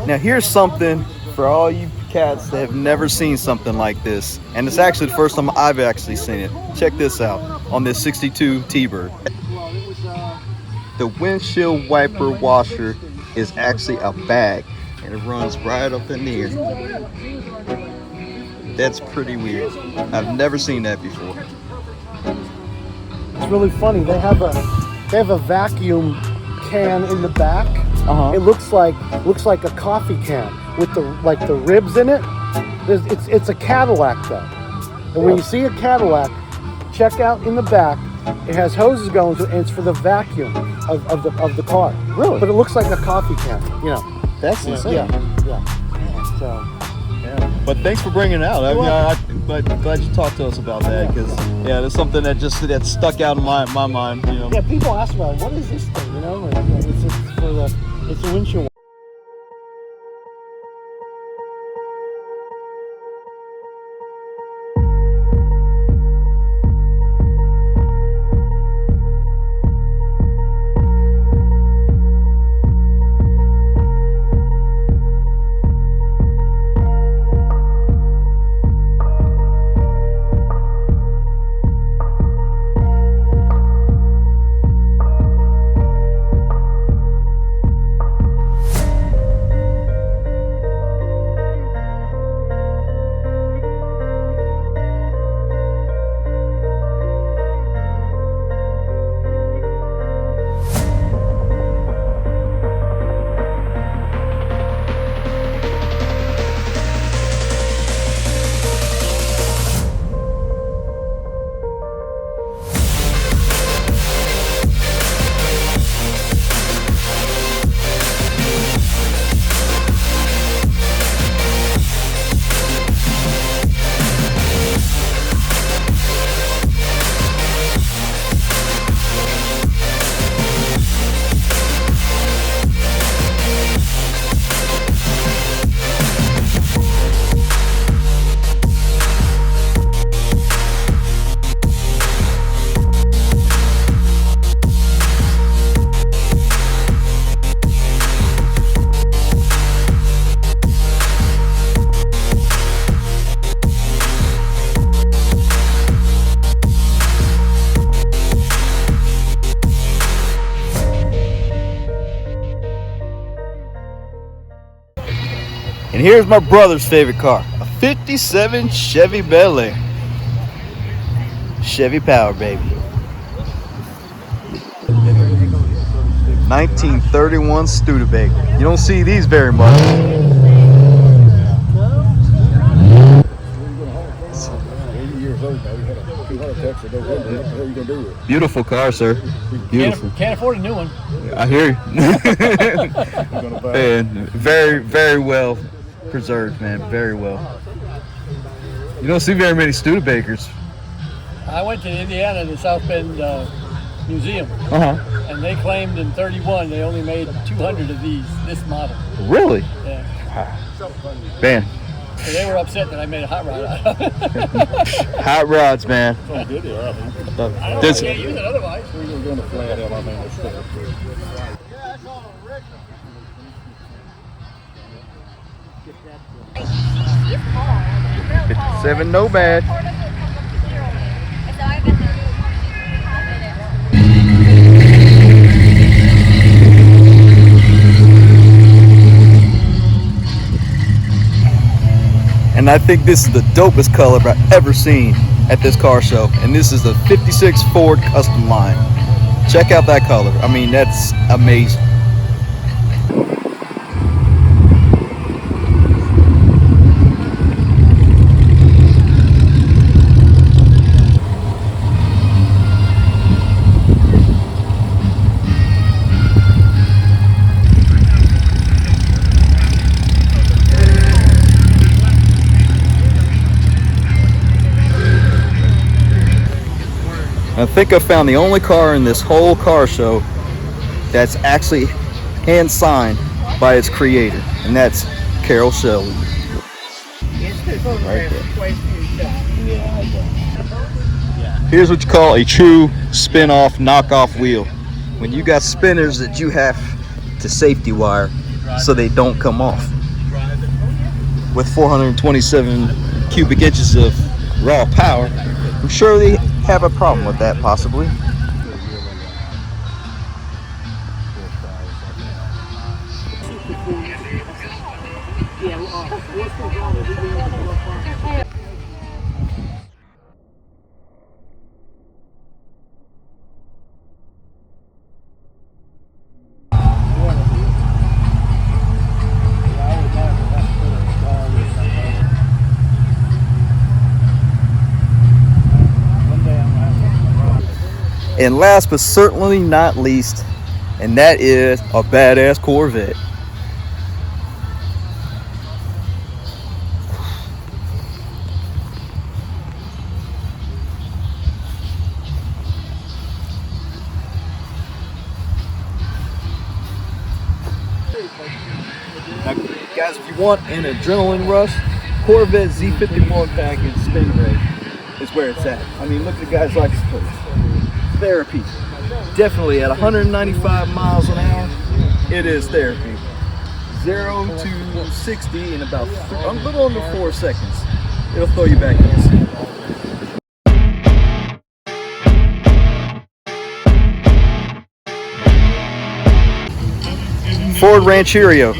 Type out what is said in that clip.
Now here's something for all you cats that have never seen something like this, and it's actually the first time I've actually seen it. Check this out on this 62 T-Bird. The windshield wiper washer is actually a bag, and it runs right up in the air. That's pretty weird. I've never seen that before. It's really funny. They have a vacuum can in the back. It looks like a coffee can with the ribs in it. It's a Cadillac though. And when you see a Cadillac, check out in the back. It has hoses going to it, and it's for the vacuum of the car. Really? But it looks like a coffee can. You know. That's insane. Yeah. So. Yeah. But thanks for bringing it out. But glad you talked to us about that, because that's something that stuck out in my mind. You know. Yeah, people ask about what is this thing? You know, it's a windshield. And here's my brother's favorite car, a 57 Chevy Bel Air. Chevy power, baby. 1931 Studabaker. You don't see these very much. Beautiful car, sir. Beautiful. Can't afford a new one. I hear you. And very, very well preserved, man. Very well. You don't see very many Studabakers. I went to Indiana, the South Bend Museum, and they claimed in '31 they only made 200 of this model. Really? Yeah. Man. So they were upset that I made a hot rod out of it. Hot rods, man. I can't use it otherwise. We're going to flat out. I mean, it's 57 Nomad. And I think this is the dopest color I've ever seen at this car show. And this is the 56 Ford Custom Line. Check out that color. I mean, that's amazing. I think I found the only car in this whole car show that's actually hand signed by its creator, and that's Carol Shelby. Right there. Here's what you call a true spin-off knockoff wheel. When you got spinners that you have to safety wire, so they don't come off. With 427 cubic inches of raw power, I'm sure they have a problem with that possibly. And last but certainly not least, and that is a badass Corvette. Now, guys, if you want an adrenaline rush, Corvette Z51 package spin rate is where it's at. I mean, look at the guys like this. Therapy. Definitely at 195 miles an hour, it is therapy. 0 to 60 in about a little under 4 seconds. It'll throw you back in the seat. Ford Ranchero.